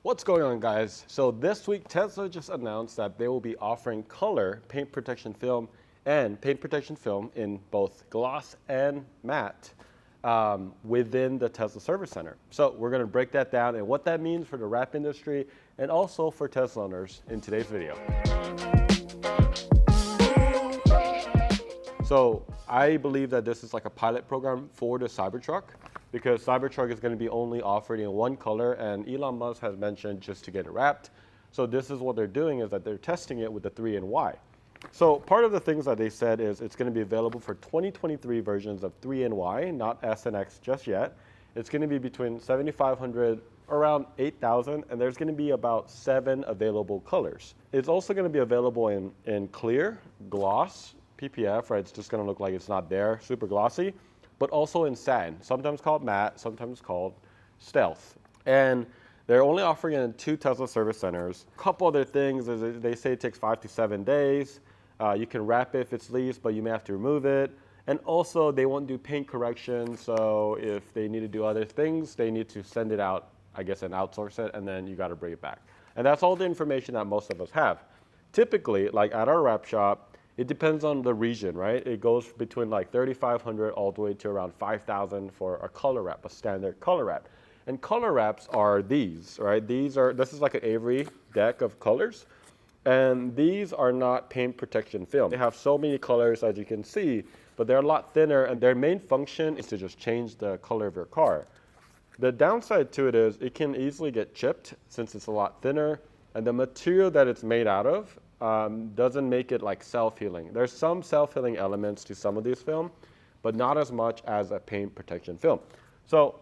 What's going on, guys? So this week Tesla just announced that they will be offering color paint protection film and paint protection film in both gloss and matte within the Tesla Service Center. So we're going to break that down and what that means for the wrap industry and also for Tesla owners in today's video. So I believe that this is like a pilot program for the Cybertruck, because Cybertruck is going to be only offered in one color, and Elon Musk has mentioned just to get it wrapped. So this is what they're doing, is that they're testing it with the 3 and Y. So part of the things that they said is it's going to be available for 2023 versions of 3 and Y, not S and X just yet. It's going to be between 7,500 around 8,000, and there's going to be about 7 available colors. It's also going to be available in clear, gloss, PPF, right? It's just going to look like it's not there, super glossy, but also in satin, sometimes called matte, sometimes called stealth. And they're only offering it in 2 Tesla service centers. A couple other things is they say it takes 5 to 7 days. You can wrap it if it's leased, but you may have to remove it. And also they won't do paint correction, so if they need to do other things, they need to send it out, I guess, and outsource it, and then you got to bring it back. And that's all the information that most of us have. Typically, like at our wrap shop, it depends on the region, right? It goes between like 3,500 all the way to around 5,000 for a color wrap, a standard color wrap. And color wraps are these, right? This is like an Avery deck of colors. And these are not paint protection film. They have so many colors, as you can see, but they're a lot thinner, and their main function is to just change the color of your car. The downside to it is it can easily get chipped since it's a lot thinner, and the material that it's made out of doesn't make it like self-healing. There's some self-healing elements to some of these film, but not as much as a paint protection film. So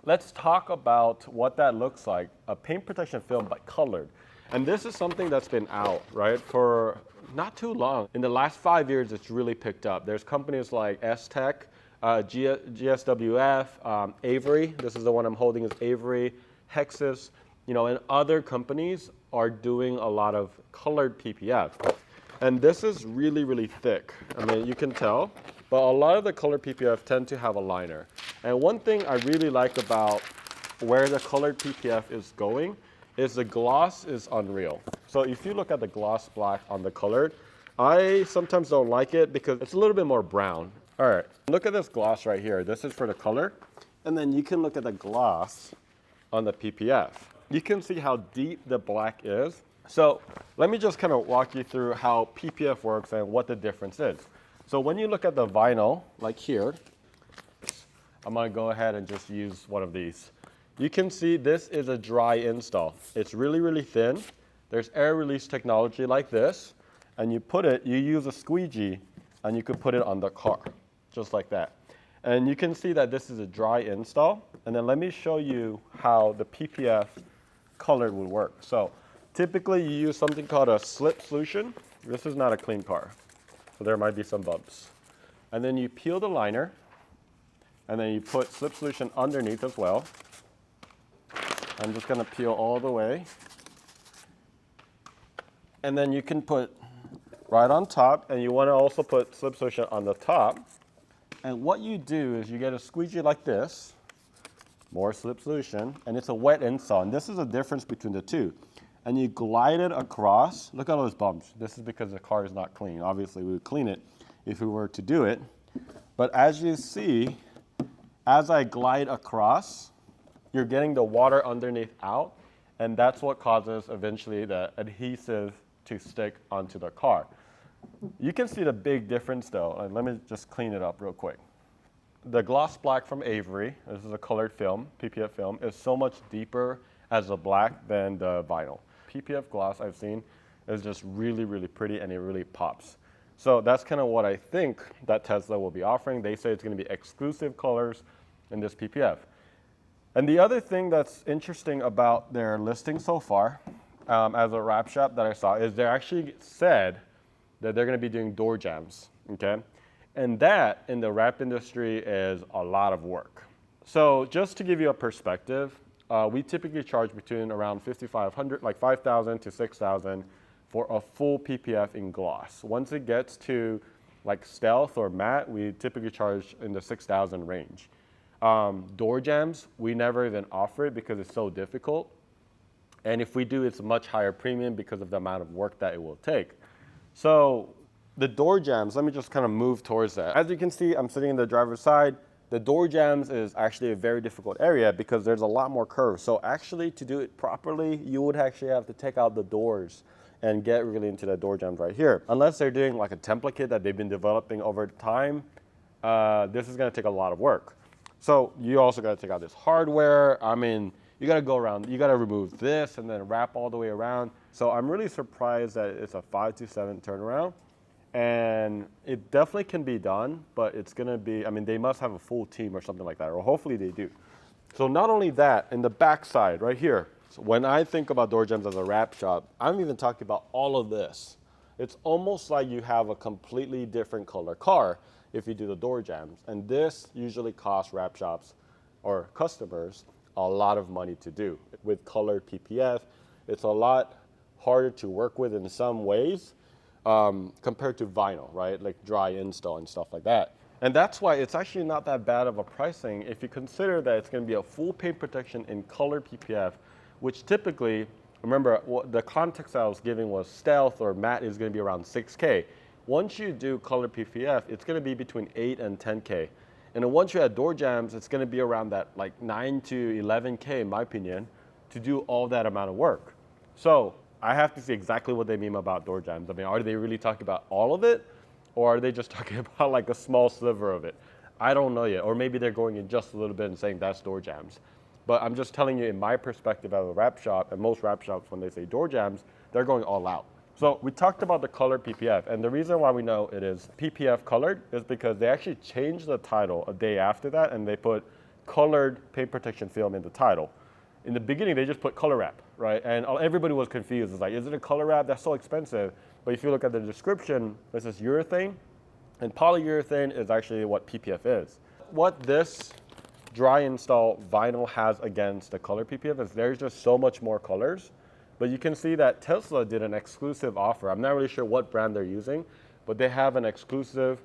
let's talk about what that looks like, a paint protection film but colored. And this is something that's been out, right, for not too long. In the last 5 years, it's really picked up. There's companies like S-Tech, GSWF, Avery. This is the one I'm holding, is Avery, Hexus, and other companies are doing a lot of colored PPF. And this is really, really thick. I mean, you can tell, but a lot of the colored PPF tend to have a liner. And one thing I really like about where the colored PPF is going is the gloss is unreal. So if you look at the gloss black on the colored, I sometimes don't like it because it's a little bit more brown. All right, look at this gloss right here. This is for the color. And then you can look at the gloss on the PPF. You can see how deep the black is. So let me just kind of walk you through how PPF works and what the difference is. So when you look at the vinyl, like here, I'm gonna go ahead and just use one of these. You can see this is a dry install. It's really, really thin. There's air release technology like this, and you use a squeegee, and you could put it on the car, just like that. And you can see that this is a dry install. And then let me show you how the PPF colored would work. So typically you use something called a slip solution. This is not a clean car, so there might be some bumps. And then you peel the liner, and then you put slip solution underneath as well. I'm just gonna peel all the way. And then you can put right on top, and you wanna also put slip solution on the top. And what you do is you get a squeegee like this, more slip solution, and it's a wet install. And this is the difference between the two. And you glide it across. Look at all those bumps. This is because the car is not clean. Obviously, we would clean it if we were to do it. But as you see, as I glide across, you're getting the water underneath out, and that's what causes eventually the adhesive to stick onto the car. You can see the big difference though. Let me just clean it up real quick. The gloss black from Avery, this is a colored film, PPF film, is so much deeper as a black than the vinyl. PPF gloss I've seen is just really, really pretty, and it really pops. So that's kind of what I think that Tesla will be offering. They say it's going to be exclusive colors in this PPF. And the other thing that's interesting about their listing so far, as a wrap shop that I saw, is they actually said that they're going to be doing door jambs, okay? And that in the wrap industry is a lot of work. So just to give you a perspective, we typically charge between around 5,500, like 5,000 to 6,000 for a full PPF in gloss. Once it gets to like stealth or matte, we typically charge in the 6,000 range. Door jambs, we never even offer it because it's so difficult. And if we do, it's a much higher premium because of the amount of work that it will take. So the door jambs, let me just kind of move towards that. As you can see, I'm sitting in the driver's side. The door jambs is actually a very difficult area because there's a lot more curves. So actually to do it properly, you would actually have to take out the doors and get really into the door jambs right here. Unless they're doing like a template kit that they've been developing over time, this is gonna take a lot of work. So you also gotta take out this hardware. I mean, you gotta go around, you gotta remove this and then wrap all the way around. So I'm really surprised that it's a 5 to 7 turnaround. And it definitely can be done, but it's gonna be, I mean, they must have a full team or something like that, or hopefully they do. So not only that, in the back side right here, so when I think about door jambs as a wrap shop, I'm even talking about all of this. It's almost like you have a completely different color car if you do the door jambs. And this usually costs wrap shops or customers a lot of money to do. With colored PPF, it's a lot harder to work with in some ways compared to vinyl, right? Like dry install and stuff like that. And that's why it's actually not that bad of a pricing if you consider that it's going to be a full paint protection in colored PPF, which typically, remember, the context I was giving was stealth or matte is going to be around 6K. Once you do colored PPF, it's going to be between 8 and 10K. And then once you add door jambs, it's going to be around that like 9 to 11K, in my opinion, to do all that amount of work. So I have to see exactly what they mean about door jambs. I mean, are they really talking about all of it? Or are they just talking about like a small sliver of it? I don't know yet. Or maybe they're going in just a little bit and saying that's door jambs. But I'm just telling you in my perspective as a wrap shop, and most wrap shops, when they say door jambs, they're going all out. So we talked about the colored PPF, and the reason why we know it is PPF colored is because they actually changed the title a day after that, and they put colored paint protection film in the title. In the beginning, they just put color wrap, right? And everybody was confused. It's like, is it a color wrap? That's so expensive. But if you look at the description, this is urethane, and polyurethane is actually what PPF is. What this dry install vinyl has against the color PPF is there's just so much more colors. But you can see that Tesla did an exclusive offer. I'm not really sure what brand they're using, but they have an exclusive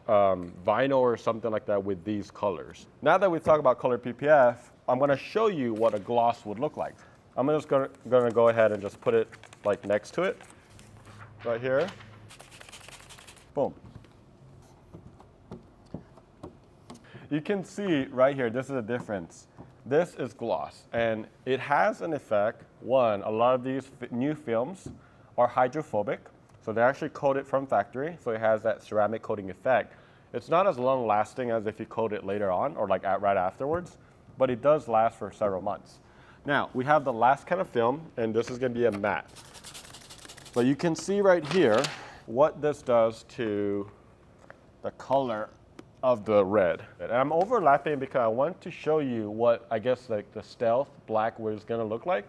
vinyl or something like that with these colors. Now that we talk about color PPF, I'm gonna show you what a gloss would look like. I'm just gonna go ahead and just put it like next to it, right here. Boom. You can see right here, this is a difference. This is gloss, and it has an effect. One, a lot of these new films are hydrophobic, so they actually coat it from factory, so it has that ceramic coating effect. It's not as long lasting as if you coat it later on or like right afterwards, but it does last for several months. Now, we have the last kind of film, and this is gonna be a matte. But you can see right here what this does to the color of the red. And I'm overlapping because I want to show you what I guess like the stealth black was gonna look like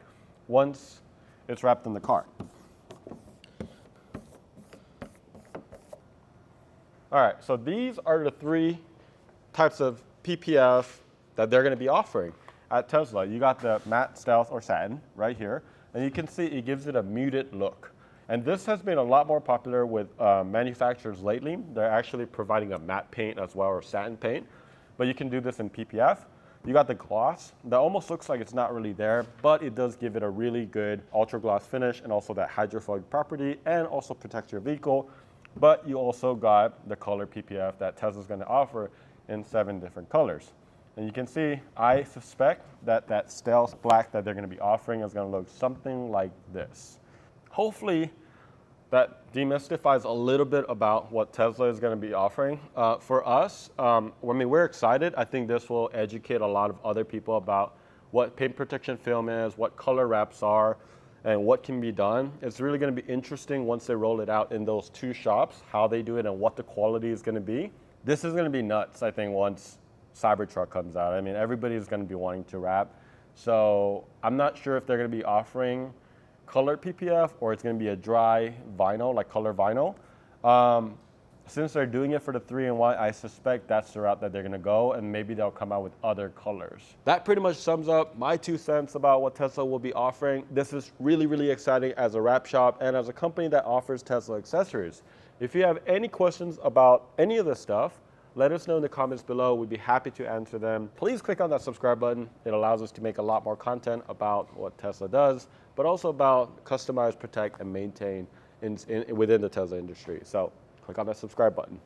once it's wrapped in the car. All right, so these are the 3 types of PPF that they're gonna be offering at Tesla. You got the matte, stealth, or satin right here, and you can see it gives it a muted look. And this has been a lot more popular with manufacturers lately. They're actually providing a matte paint as well, or satin paint. But you can do this in PPF. You got the gloss that almost looks like it's not really there, but it does give it a really good ultra gloss finish and also that hydrophobic property and also protects your vehicle. But you also got the color PPF that Tesla's gonna offer in 7 different colors. And you can see, I suspect that that stealth black that they're gonna be offering is gonna look something like this. Hopefully, that demystifies a little bit about what Tesla is going to be offering. For us, I mean, we're excited. I think this will educate a lot of other people about what paint protection film is, what color wraps are, and what can be done. It's really going to be interesting once they roll it out in those 2 shops, how they do it and what the quality is going to be. This is going to be nuts, I think, once Cybertruck comes out. I mean, everybody's going to be wanting to wrap. So I'm not sure if they're going to be offering colored PPF or it's going to be a dry vinyl, like color vinyl. Since they're doing it for the 3-in-1, I suspect that's the route that they're going to go, and maybe they'll come out with other colors. That pretty much sums up my 2 cents about what Tesla will be offering. This is really, really exciting as a wrap shop and as a company that offers Tesla accessories. If you have any questions about any of this stuff, Let us know in the comments below. We'd be happy to answer them. Please click on that subscribe button. It allows us to make a lot more content about what Tesla does, but also about customize, protect, and maintain within the Tesla industry. So click on that subscribe button.